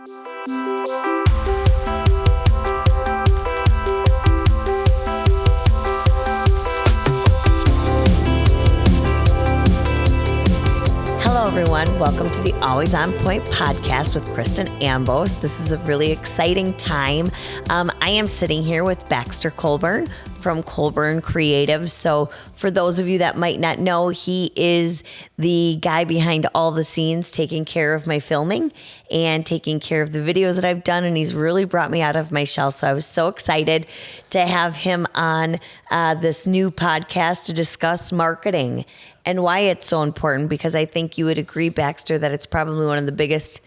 Hello, everyone. Welcome to the Always On Point podcast with Kristen Ambos. This is a really exciting time. I am sitting here with Baxter Colburn from Colburn Creative. So for those of you that might not know, he is the guy behind all the scenes, taking care of my filming and taking care of the videos that I've done. And he's really brought me out of my shell. So I was so excited to have him on this new podcast to discuss marketing and why it's so important, because I think you would agree, Baxter, that it's probably one of the biggest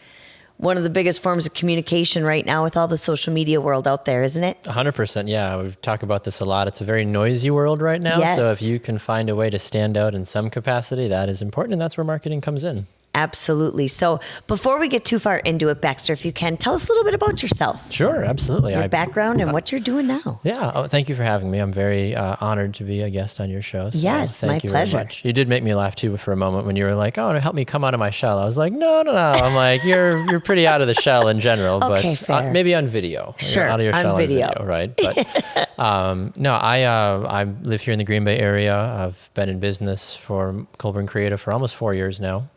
forms of communication right now with all the social media world out there, isn't it? 100%. Yeah. We talk about this a lot. It's a very noisy world right now. Yes. So if you can find a way to stand out in some capacity, that is important. And that's where marketing comes in. Absolutely. So before we get too far into it, Baxter, if you can, tell us a little bit about yourself. Sure, absolutely. Your background and what you're doing now. Yeah. Oh, thank you for having me. I'm very honored to be a guest on your show. So yes, thank my you pleasure. very much. You did make me laugh too for a moment when you were like, "Oh, to help me come out of my shell." I was like, "No." I'm like, "You're pretty out of the shell in general, Okay, but fair. Maybe on video. Sure, out of your on shell video. on video, right?" But no, I live here in the Green Bay area. I've been in business for Colburn Creative for almost 4 years now.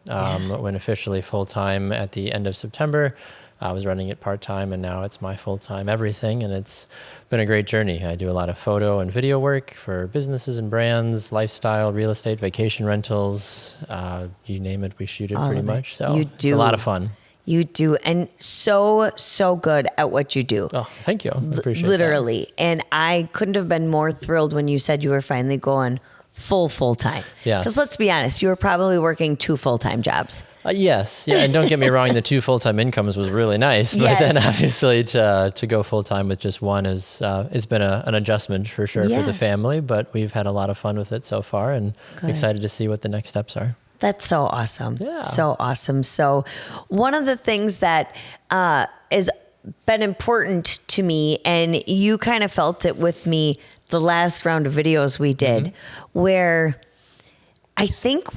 Went officially full-time at the end of September. I was running it part-time, and now it's my full-time everything, and it's been a great journey. I do a lot of photo and video work for businesses and brands, lifestyle, real estate, vacation rentals, you name it, we shoot it pretty much. So it's a lot of fun. You do, and so good at what you do. Oh, thank you. I appreciate Literally. And I couldn't have been more thrilled when you said you were finally going full time. Yeah. Because let's be honest, you were probably working 2 full-time jobs. Yes. Yeah. And don't get me wrong, the 2 full-time incomes was really nice, but then obviously to go full-time with just one is, it's been an adjustment for sure for the family, but we've had a lot of fun with it so far and excited to see what the next steps are. That's so awesome. Yeah. So awesome. So one of the things that has been important to me, and you kind of felt it with me the last round of videos we did, where I think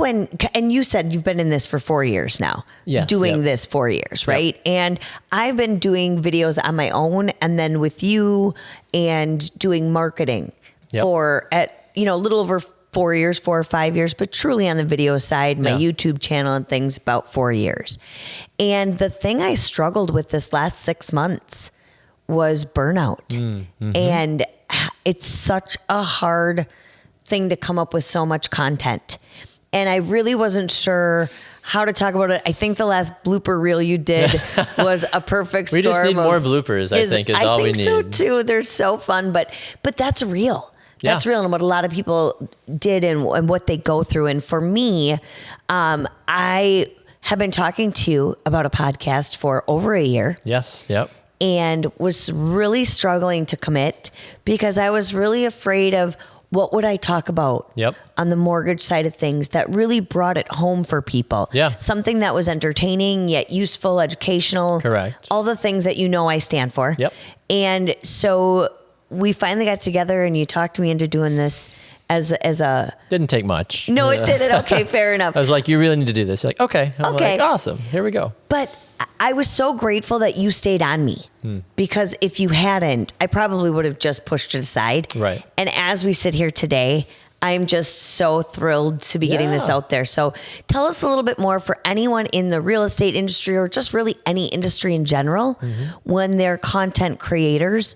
and you said you've been in this for 4 years now, doing this 4 years, right? Yep. And I've been doing videos on my own and then with you and doing marketing for a little over 4 years, 4 or 5 years, but truly on the video side, my YouTube channel and things, about 4 years. And the thing I struggled with this last 6 months was burnout. Mm-hmm. And it's such a hard thing to come up with so much content. And I really wasn't sure how to talk about it. I think the last blooper reel you did was a perfect storm. We just need more bloopers, I think, is all we need. I think so too. They're so fun, but that's real. That's real, and what a lot of people did and what they go through. And for me, I have been talking to you about a podcast for over a year. Yes. Yep. And was really struggling to commit because I was really afraid of what would I talk about on the mortgage side of things that really brought it home for people. Yeah. Something that was entertaining, yet useful, educational. Correct. All the things that I stand for. Yep. And so we finally got together and you talked me into doing this as a... Didn't take much. No, it didn't. Okay, fair enough. I was like, you really need to do this. You're like, okay. I'm like, awesome. Here we go. But I was so grateful that you stayed on me because if you hadn't, I probably would have just pushed it aside. Right. And as we sit here today, I'm just so thrilled to be getting this out there. So tell us a little bit more for anyone in the real estate industry or just really any industry in general, when they're content creators,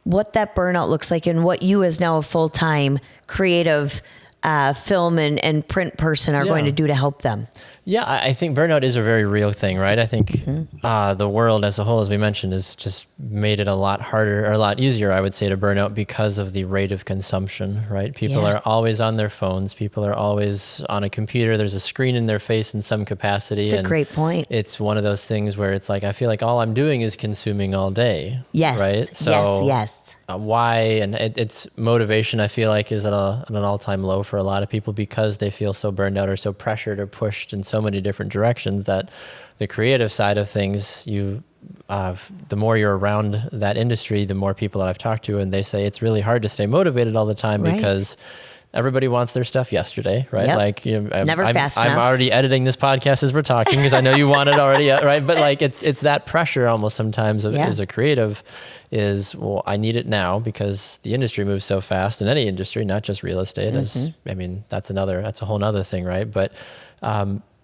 what that burnout looks like and what you as now a full-time creative film and print person are going to do to help them. Yeah, I think burnout is a very real thing, right? I think the world as a whole, as we mentioned, has just made it a lot harder or a lot easier, I would say, to burn out because of the rate of consumption, right? People are always on their phones. People are always on a computer. There's a screen in their face in some capacity. It's a great point. It's one of those things where it's like, I feel like all I'm doing is consuming all day. Yes. Right? So yes. Why, and it's motivation, I feel like, is at an all-time low for a lot of people because they feel so burned out or so pressured or pushed in so many different directions that the creative side of things, the more you're around that industry, the more people that I've talked to, and they say it's really hard to stay motivated all the time because everybody wants their stuff yesterday, right? Yep. Like Never fast I'm enough. already editing this podcast as we're talking because I know you want it already, right? But like it's that pressure almost sometimes as a creative is, well, I need it now because the industry moves so fast in any industry, not just real estate. I mean, that's a whole nother thing, right? But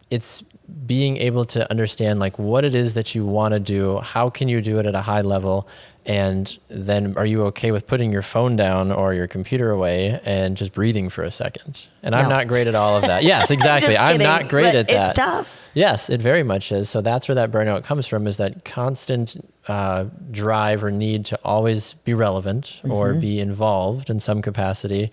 it's being able to understand like what it is that you want to do, how can you do it at a high level, and then are you okay with putting your phone down or your computer away and just breathing for a second? And I'm not great at all of that. Yes, exactly. I'm not great at that. It's tough. Yes, it very much is. So that's where that burnout comes from, is that constant drive or need to always be relevant or be involved in some capacity.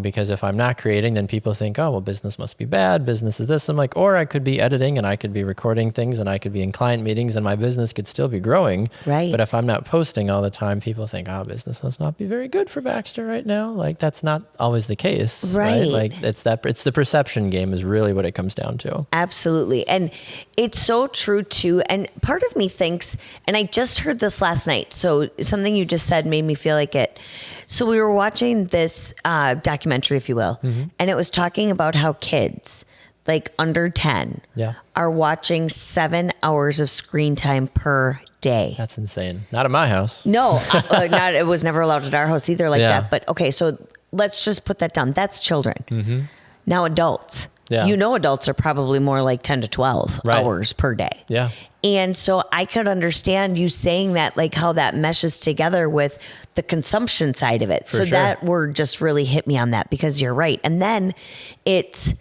Because if I'm not creating, then people think, oh, well, business must be bad. Business is this. I'm like, or I could be editing and I could be recording things and I could be in client meetings and my business could still be growing. Right. But if I'm not posting all the time, people think, oh, business must not be very good for Baxter right now. Like that's not always the case. Right. Like it's the perception game is really what it comes down to. Absolutely. And it's so true too. And part of me thinks, and I just heard this last night, so something you just said made me feel like it. So we were watching this documentary, if you will, and it was talking about how kids like under 10 are watching 7 hours of screen time per day. That's insane. Not at my house. No, it was never allowed at our house either like that. But okay, so let's just put that down. That's children. Now adults. Yeah. You know, adults are probably more like 10 to 12 hours per day. Yeah. And so I could understand you saying that, like how that meshes together with the consumption side of it. So that word just really hit me on that, because you're right. And then it's,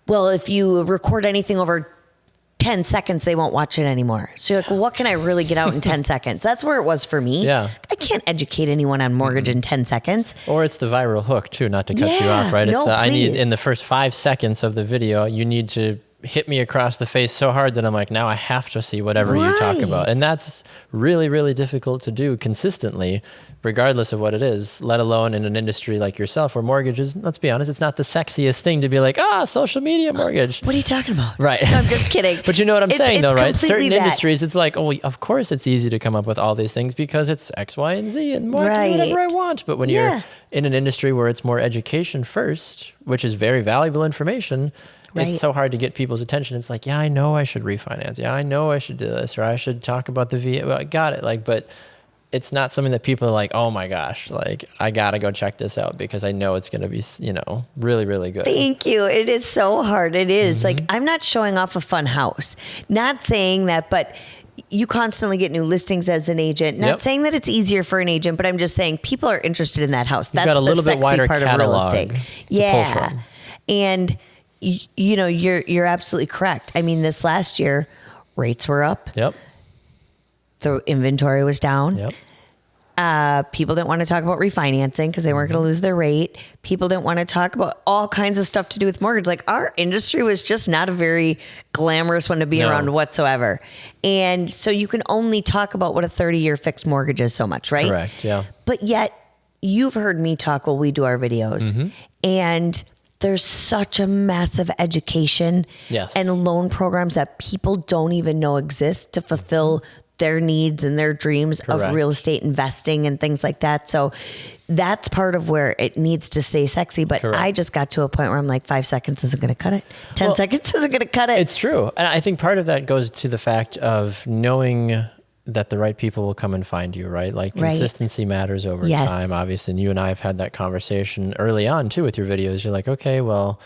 well, if you record anything over 10 seconds, they won't watch it anymore. So you're like, well, what can I really get out in 10 seconds? That's where it was for me. Yeah. I can't educate anyone on mortgage in 10 seconds. Or it's the viral hook too, not to cut you off, right? It's I need, in the first 5 seconds of the video, you need to hit me across the face so hard that I'm like, now I have to see whatever you talk about. And that's really, really difficult to do consistently, regardless of what it is, let alone in an industry like yourself where mortgages, let's be honest, it's not the sexiest thing to be like, social media mortgage. What are you talking about? Right. No, I'm just kidding. But you know what I'm saying though, right? Certain that. industries, it's like, oh, of course it's easy to come up with all these things because it's X, Y, and Z and I can do whatever I want. But when you're in an industry where it's more education first, which is very valuable information, it's so hard to get people's attention. It's like, yeah, I know I should refinance. Yeah, I know I should do this, or I should talk about the VA. Well, I got it. Like, but it's not something that people are like, oh my gosh, like I got to go check this out because I know it's going to be, really, really good. Thank you. It is so hard. It is like, I'm not showing off a fun house, not saying that, but you constantly get new listings as an agent. Not saying that it's easier for an agent, but I'm just saying people are interested in that house. You've got a little bit wider part catalog of real estate. to pull from. And you're absolutely correct. I mean, this last year, rates were up. Yep. The inventory was down. Yep. People didn't want to talk about refinancing because they weren't going to lose their rate. People didn't want to talk about all kinds of stuff to do with mortgage. Like our industry was just not a very glamorous one to be around whatsoever. And so you can only talk about what a 30-year fixed mortgage is so much, right? Correct. Yeah. But yet you've heard me talk while we do our videos, and there's such a massive education and loan programs that people don't even know exist to fulfill their needs and their dreams of real estate investing and things like that. So that's part of where it needs to stay sexy. But I just got to a point where I'm like, 5 seconds isn't going to cut it. 10 seconds isn't going to cut it. It's true. And I think part of that goes to the fact of knowing that the right people will come and find you, right? Like consistency matters over time, obviously. And you and I have had that conversation early on too with your videos. You're like, okay, well,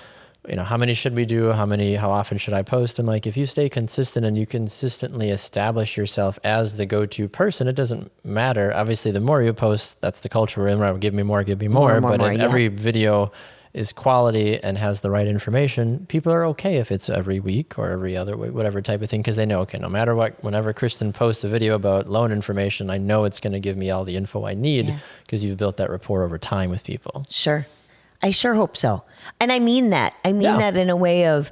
how many should we do? How often should I post? And like, if you stay consistent and you consistently establish yourself as the go-to person, it doesn't matter. Obviously, the more you post, that's the culture we're in, right? Give me more, give me more. But if every video is quality and has the right information, people are okay if it's every week or every other week, whatever type of thing, because they know, okay, no matter what, whenever Kristen posts a video about loan information, I know it's going to give me all the info I need because you've built that rapport over time with people. Sure. I sure hope so. And I mean that. I mean that in a way of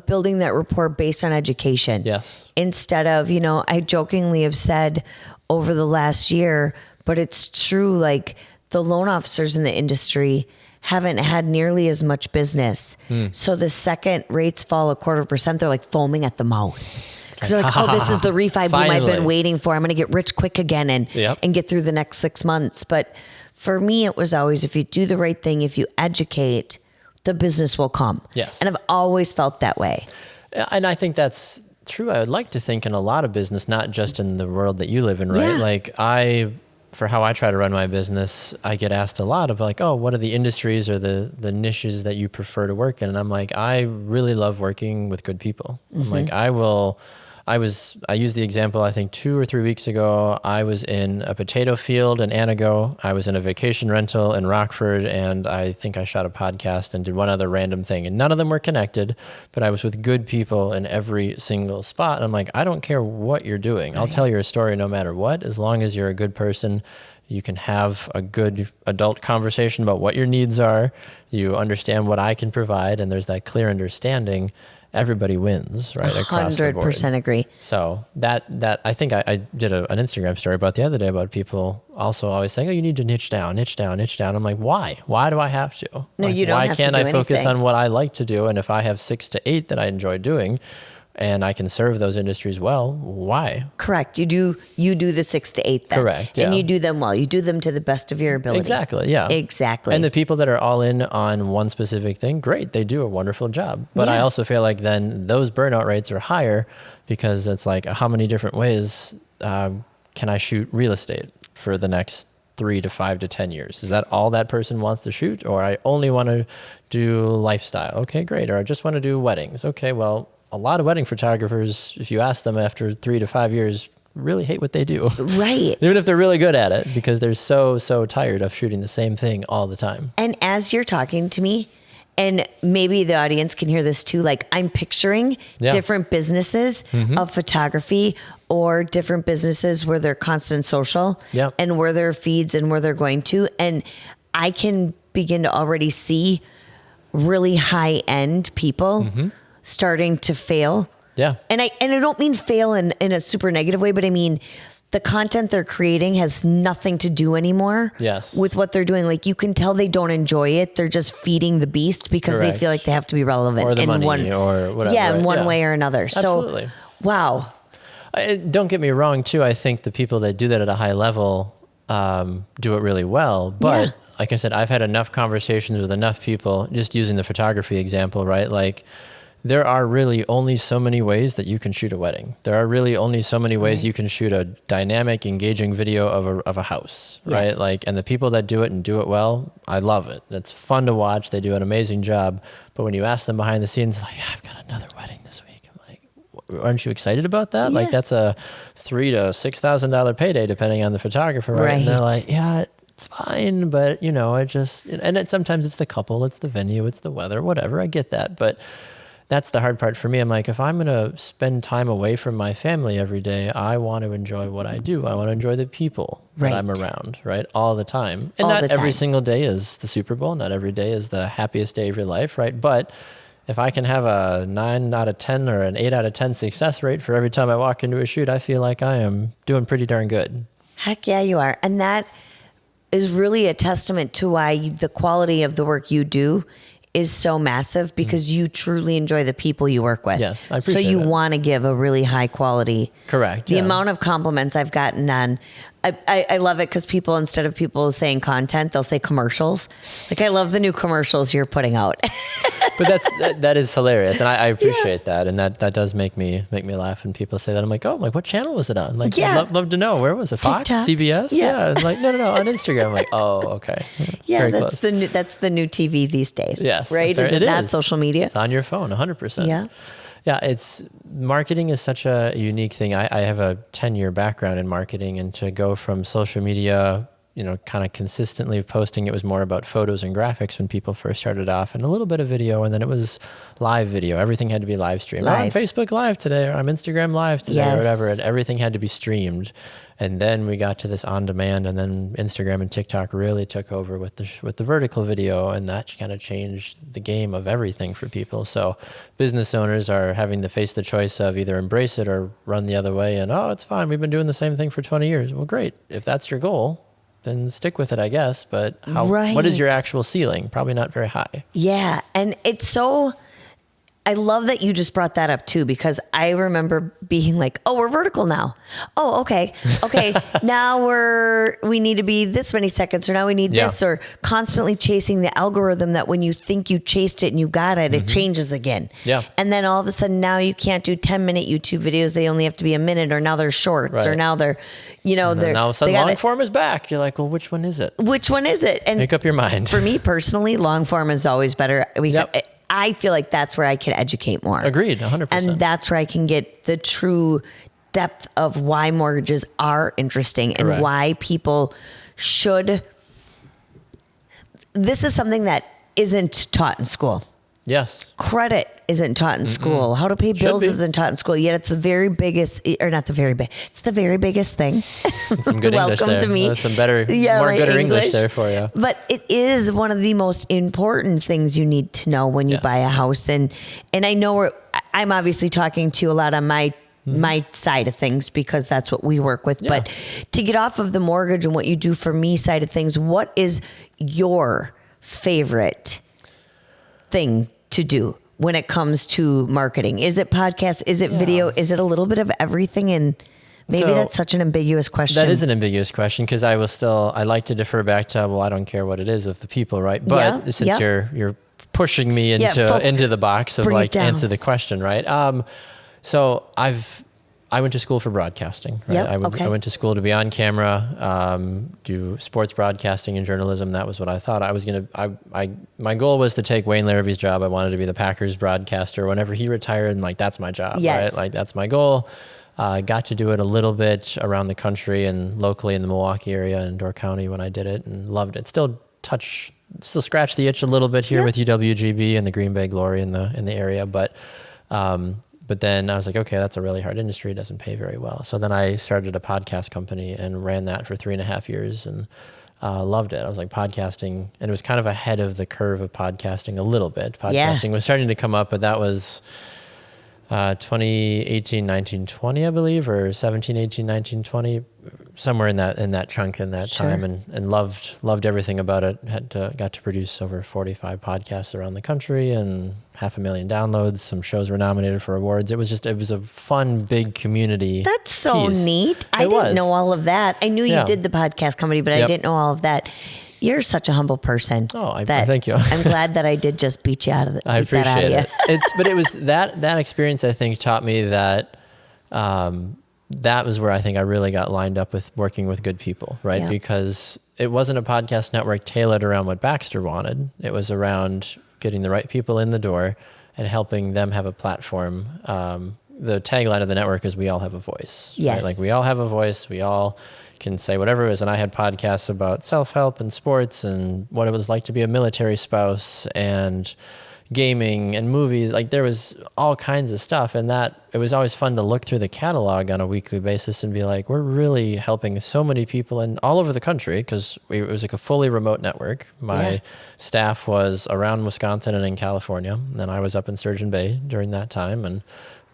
building that rapport based on education. Yes. Instead of, I jokingly have said over the last year, but it's true, like the loan officers in the industry haven't had nearly as much business. So the second rates fall 0.25%, they're like foaming at the mouth. Because they're like, this is the refi boom I've been waiting for. I'm going to get rich quick again and get through the next 6 months. But for me, it was always, if you do the right thing, if you educate, the business will come. Yes. And I've always felt that way. And I think that's true. I would like to think in a lot of business, not just in the world that you live in, right? Yeah. Like for how I try to run my business, I get asked a lot of like, oh, what are the industries or the niches that you prefer to work in? And I'm like, I really love working with good people. I'm like, I used the example, I think 2 or 3 weeks ago, I was in a potato field in Anago. I was in a vacation rental in Rockford, and I think I shot a podcast and did one other random thing. And none of them were connected, but I was with good people in every single spot. And I'm like, I don't care what you're doing. I'll tell your story no matter what, as long as you're a good person. You can have a good adult conversation about what your needs are. You understand what I can provide, and there's that clear understanding. Everybody wins, right? Across the board. 100% agree. So that I think I did an Instagram story about the other day about people also always saying, oh, you need to niche down. I'm like, why? Why do I have to? No, like, you don't why have to can't do I focus anything. on what I like to do? And if I have 6 to 8 that I enjoy doing, and I can serve those industries well, why? Correct. You do the 6 to 8 then. Correct, And yeah. you do them well. You do them to the best of your ability. Exactly, yeah. Exactly. And the people that are all in on one specific thing, great, they do a wonderful job. But I Yeah. also feel like then those burnout rates are higher because it's like, how many different ways can I shoot real estate for the next 3 to 5 to 10 years? Is that all that person wants to shoot? Or I only want to do lifestyle? Okay, great. Or I just want to do weddings. Okay, well, a lot of wedding photographers, if you ask them after 3 to 5 years, really hate what they do. Right. Even if they're really good at it, because they're so tired of shooting the same thing all the time. And as you're talking to me, and maybe the audience can hear this too, like I'm picturing different businesses of photography or different businesses where they're constant social and where their feeds and where they're going to. And I can begin to already see really high end people starting to fail. Yeah. And I don't mean fail in a super negative way, but I mean the content they're creating has nothing to do anymore with what they're doing. Like you can tell they don't enjoy it. They're just feeding the beast because they feel like they have to be relevant. Or the in money one, or whatever. Yeah, in one way or another. Absolutely. So, wow. Don't get me wrong, too. I think the people that do that at a high level do it really well. But like I said, I've had enough conversations with enough people, just using the photography example, right? Like, there are really only so many ways that you can shoot a wedding. There are really only so many ways you can shoot a dynamic, engaging video of a house, right? Like, and the people that do it and do it well, I love it. It's fun to watch. They do an amazing job. But when you ask them behind the scenes, like, I've got another wedding this week. I'm like, aren't you excited about that? Like, that's a $3,000 to $6,000 payday, depending on the photographer, right? And they're like, yeah, it's fine, but I just, and sometimes it's the couple, it's the venue, it's the weather, whatever. I get that, but that's the hard part for me. I'm like, if I'm going to spend time away from my family every day, I want to enjoy what I do. I want to enjoy the people that I'm around, right? All the time. And not every single day is the Super Bowl. Not every day is the happiest day of your life, right? But if I can have a 9 out of 10 or an 8 out of 10 success rate for every time I walk into a shoot, I feel like I am doing pretty darn good. Heck yeah, you are. And that is really a testament to why the quality of the work you do is so massive, because you truly enjoy the people you work with. Yes, I appreciate So you that. want to give a really high quality. Correct. The amount of compliments I've gotten on, I love it because people, instead of people saying content, they'll say commercials. Like, I love the new commercials you're putting out. But that is hilarious, and I appreciate that, and that does make me laugh when people say that. I'm like, oh, like, what channel was it on? Like, I'd love to know. Where was it? Fox, TikTok. CBS? Yeah. Like, no, on Instagram. I'm like, oh, okay. Very that's close. that's the new TV these days. Yes, right? Is it not social media? It's on your phone, 100%. Yeah. Yeah, it's marketing is such a unique thing. I have a 10-year background in marketing, and to go from social media, kind of consistently posting, it was more about photos and graphics when people first started off, and a little bit of video, and then it was live video. Everything had to be live streamed. I'm on Facebook Live today, or I'm Instagram Live today, or whatever, and everything had to be streamed. And then we got to this on demand, and then Instagram and TikTok really took over with the vertical video, and that kind of changed the game of everything for people. So business owners are having to face the choice of either embrace it or run the other way, and it's fine, we've been doing the same thing for 20 years. Well, great. If that's your goal, then stick with it, I guess. But what is your actual ceiling? Probably not very high. Yeah. And it's so, I love that you just brought that up too, because I remember being like, oh, we're vertical now. Oh, okay. Okay. Now we need to be this many seconds, or now we need this, or constantly chasing the algorithm that when you think you chased it and you got it, it changes again. Yeah. And then all of a sudden now you can't do 10-minute YouTube videos. They only have to be a minute, or now they're shorts, or now they're, they're, now all of a sudden long form is back. You're like, well, which one is it? Which one is it? And make up your mind. For me personally, long form is always better. I feel like that's where I can educate more. Agreed, 100%. And that's where I can get the true depth of why mortgages are interesting. Correct. And why people should. This is something that isn't taught in school. Yes. Credit isn't taught in school. How to pay bills isn't taught in school. Yet it's the very biggest, or not the very big, it's the very biggest thing. Some good English there. Welcome to me. Some better, more gooder English there for you. But it is one of the most important things you need to know when you buy a house. And I know I'm obviously talking to you a lot on my side of things, because that's what we work with. Yeah. But to get off of the mortgage and what you do for me side of things, what is your favorite thing to do when it comes to marketing? Is it podcast? Is it video? Is it a little bit of everything? And maybe that's such an ambiguous question. That is an ambiguous question, because I like to defer back to, well, I don't care what it is of the people, right? But since you're pushing me into the box of like answer the question, right? So I went to school for broadcasting. Right? I went to school to be on camera, do sports broadcasting and journalism. That was what I thought I was going to. My goal was to take Wayne Larrabee's job. I wanted to be the Packers broadcaster whenever he retired, and like that's my job, right? Like that's my goal. I got to do it a little bit around the country and locally in the Milwaukee area and Door County when I did it, and loved it. Still scratch the itch a little bit here with UWGB and the Green Bay Glory in the area, but then I was like, okay, that's a really hard industry. It doesn't pay very well. So then I started a podcast company and ran that for 3.5 years and loved it. I was like podcasting, and it was kind of ahead of the curve of podcasting a little bit. Podcasting was starting to come up, but that was 2018, 19, 20, I believe, or 17, 18, 19, 20, somewhere in that chunk in that time, and loved everything about it. Got to produce over 45 podcasts around the country and 500,000 downloads. Some shows were nominated for awards. It was a fun, big community. That's so neat. I didn't know all of that. I knew you did the podcast company, but I didn't know all of that. You're such a humble person. Oh, thank you. I'm glad that I did just beat you out of it. I appreciate it. But it was that experience, I think, taught me that that was where I think I really got lined up with working with good people, right? Yeah. Because it wasn't a podcast network tailored around what Baxter wanted. It was around getting the right people in the door and helping them have a platform. The tagline of the network is "We all have a voice." Yes. Right? Like we all have a voice. We all can say whatever it is. And I had podcasts about self-help and sports and what it was like to be a military spouse and gaming and movies. Like there was all kinds of stuff, and that it was always fun to look through the catalog on a weekly basis and be like, we're really helping so many people in all over the country, because it was like a fully remote network. My staff was around Wisconsin and in California, and then I was up in Sturgeon Bay during that time, and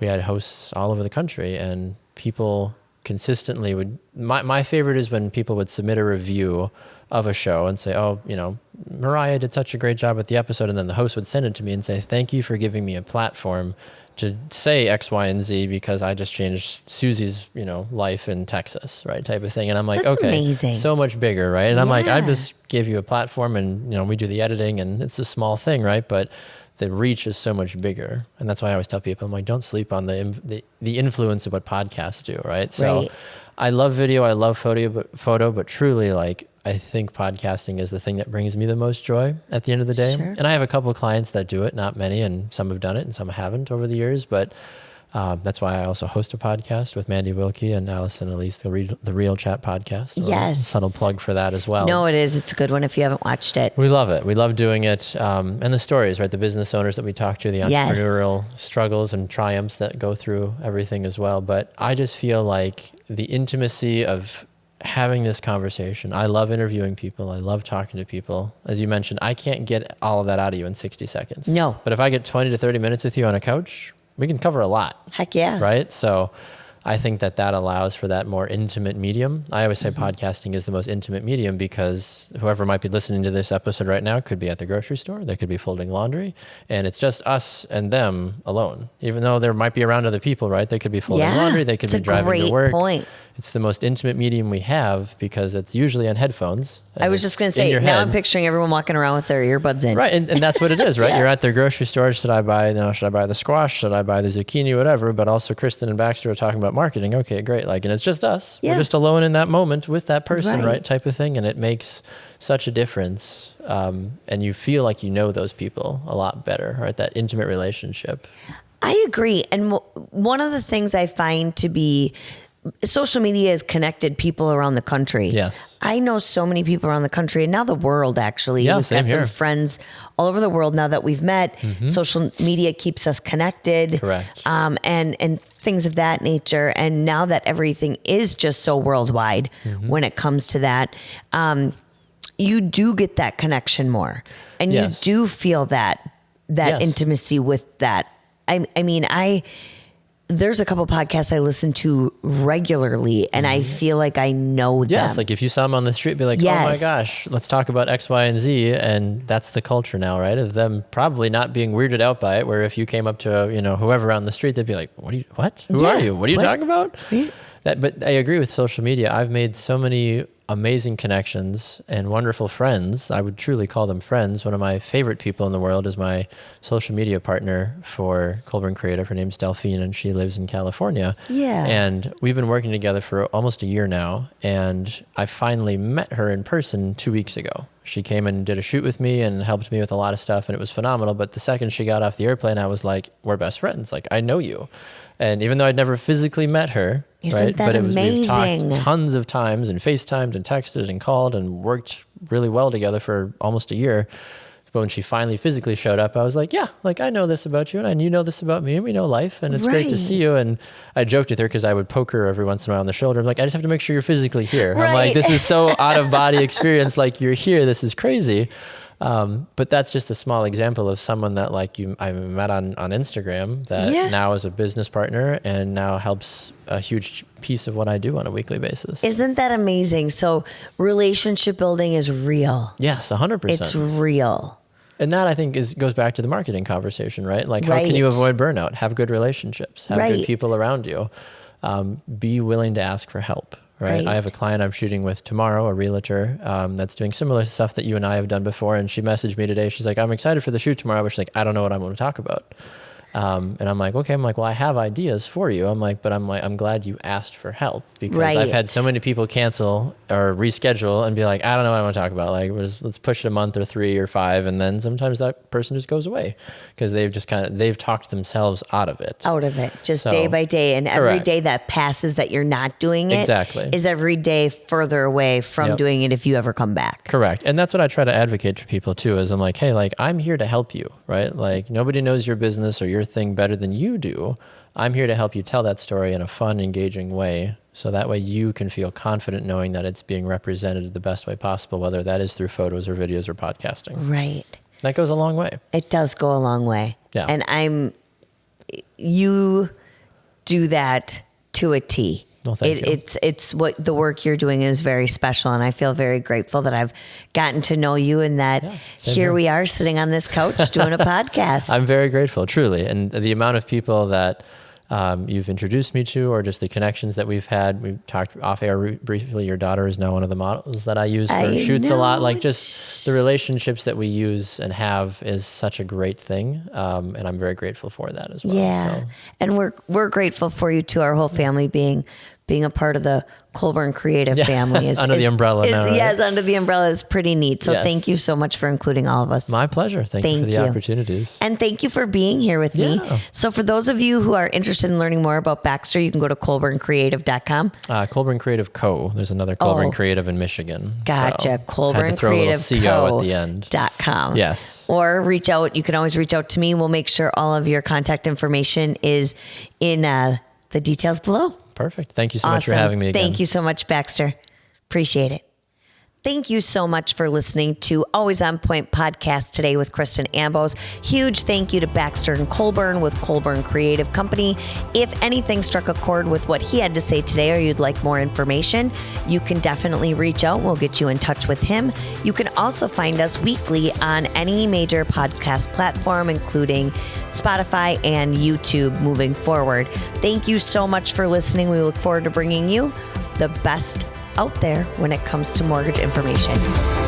we had hosts all over the country, and people consistently would, my favorite is when people would submit a review of a show and say, oh, Mariah did such a great job with the episode. And then the host would send it to me and say, thank you for giving me a platform to say X, Y, and Z, because I just changed Susie's, life in Texas, right? Type of thing. And I'm like, that's okay, amazing. So much bigger, right? And I'm like, I just gave you a platform, and, we do the editing, and it's a small thing, right? But the reach is so much bigger. And that's why I always tell people, I'm like, don't sleep on the influence of what podcasts do, right? So I love video, I love photo, but truly, like, I think podcasting is the thing that brings me the most joy at the end of the day. Sure. And I have a couple of clients that do it, not many, and some have done it and some haven't over the years, but that's why I also host a podcast with Mandy Wilkie and Allison Elise, the Real Chat podcast. Yes. Subtle plug for that as well. No, it is. It's a good one if you haven't watched it. We love it. We love doing it. And the stories, right? The business owners that we talk to, the entrepreneurial struggles and triumphs that go through everything as well. But I just feel like the intimacy of having this conversation. I love interviewing people. I love talking to people. As you mentioned, I can't get all of that out of you in 60 seconds. No. But if I get 20 to 30 minutes with you on a couch, we can cover a lot. Heck yeah. Right? So I think that allows for that more intimate medium. I always say podcasting is the most intimate medium because whoever might be listening to this episode right now could be at the grocery store, they could be folding laundry, and it's just us and them alone. Even though there might be around other people, right? They could be folding laundry, they could be driving to work. Point. It's the most intimate medium we have because it's usually on headphones. I was just going to say, now I'm picturing everyone walking around with their earbuds in. Right, and that's what it is, right? You're at their grocery store. Should I buy the squash? Should I buy the zucchini? Whatever. But also Kristen and Baxter are talking about marketing. Okay, great. And it's just us. Yeah. We're just alone in that moment with that person, right? Type of thing. And it makes such a difference. And you feel like you know those people a lot better, right? That intimate relationship. I agree. And one of the things I find to be social media has connected people around the country. Yes. I know so many people around the country and now the world, actually. Yeah, we've same got here. some friends all over the world now that we've met. Social media keeps us connected. Correct. And things of that nature. And now that everything is just so worldwide when it comes to that, you do get that connection more. And you do feel that intimacy with that. I mean, there's a couple podcasts I listen to regularly and I feel like I know them. Yes, like if you saw them on the street, be like, oh my gosh, let's talk about X, Y, and Z. And that's the culture now, right? Of them probably not being weirded out by it, where if you came up to, whoever on the street, they'd be like, what? Who are you? What are you talking about? But I agree with social media. I've made so many amazing connections and wonderful friends. I would truly call them friends. One of my favorite people in the world is my social media partner for Colburn Creative. Her name's Delphine, and she lives in California. Yeah. And we've been working together for almost a year now. And I finally met her in person 2 weeks ago. She came and did a shoot with me and helped me with a lot of stuff, and it was phenomenal. But the second she got off the airplane, I was like, we're best friends. Like, I know you. And even though I'd never physically met her, Isn't that amazing? We've talked tons of times and FaceTimed and texted and called and worked really well together for almost a year. But when she finally physically showed up, I was like, I know this about you and you know this about me and we know life and it's great to see you. And I joked with her because I would poke her every once in a while on the shoulder. I'm like, I just have to make sure you're physically here. I'm like, this is so out of body experience. Like, you're here. This is crazy. But that's just a small example of someone that I met on Instagram that now is a business partner and now helps a huge piece of what I do on a weekly basis. Isn't that amazing? So relationship building is real. Yes, 100%. It's real. And that, I think, goes back to the marketing conversation, right? Like, how can you avoid burnout? Have good relationships. Have good people around you. Be willing to ask for help. Right. I have a client I'm shooting with tomorrow, a realtor, that's doing similar stuff that you and I have done before. And she messaged me today. She's like, I'm excited for the shoot tomorrow, but she's like, I don't know what I'm going to talk about. And I'm like, okay. I'm like, well, I have ideas for you. I'm like, I'm glad you asked for help because I've had so many people cancel or reschedule and be like, I don't know what I want to talk about. Like, let's push it a month or 3 or 5. And then sometimes that person just goes away because they've talked themselves out of it. Just day by day. And every day that passes that you're not doing it is every day further away from doing it if you ever come back. Correct. And that's what I try to advocate for people too, is I'm like, hey, I'm here to help you, right? Like, nobody knows your business or your thing better than you do. I'm here to help you tell that story in a fun, engaging way. So that way you can feel confident knowing that it's being represented the best way possible, whether that is through photos or videos or podcasting. Right. That goes a long way. It does go a long way. Yeah. And you do that to a T. Well, thank you. It's what the work you're doing is very special. And I feel very grateful that I've gotten to know you and that here we are sitting on this couch doing a podcast. I'm very grateful, truly. And the amount of people that you've introduced me to, or just the connections that we've had. We've talked off air briefly. Your daughter is now one of the models that I use for shoots a lot. Like, just the relationships that we use and have is such a great thing. And I'm very grateful for that as well. Yeah. So. And we're grateful for you too, our whole family being a part of the Colburn Creative family. Under the umbrella now, right? Yes, under the umbrella is pretty neat. So thank you so much for including all of us. My pleasure. Thank you for the opportunities. And thank you for being here with me. So for those of you who are interested in learning more about Baxter, you can go to colburncreative.com. Colburn Creative Co. There's another Colburn Creative in Michigan. Gotcha. So colburncreative.com. Yes. Or reach out. You can always reach out to me. We'll make sure all of your contact information is in the details below. Perfect. Thank you so much for having me again. Thank you so much, Baxter. Appreciate it. Thank you so much for listening to Always On Point podcast today with Kristen Ambos. Huge thank you to Baxter and Colburn with Colburn Creative Company. If anything struck a chord with what he had to say today, or you'd like more information, you can definitely reach out. We'll get you in touch with him. You can also find us weekly on any major podcast platform, including Spotify and YouTube moving forward. Thank you so much for listening. We look forward to bringing you the best out there when it comes to mortgage information.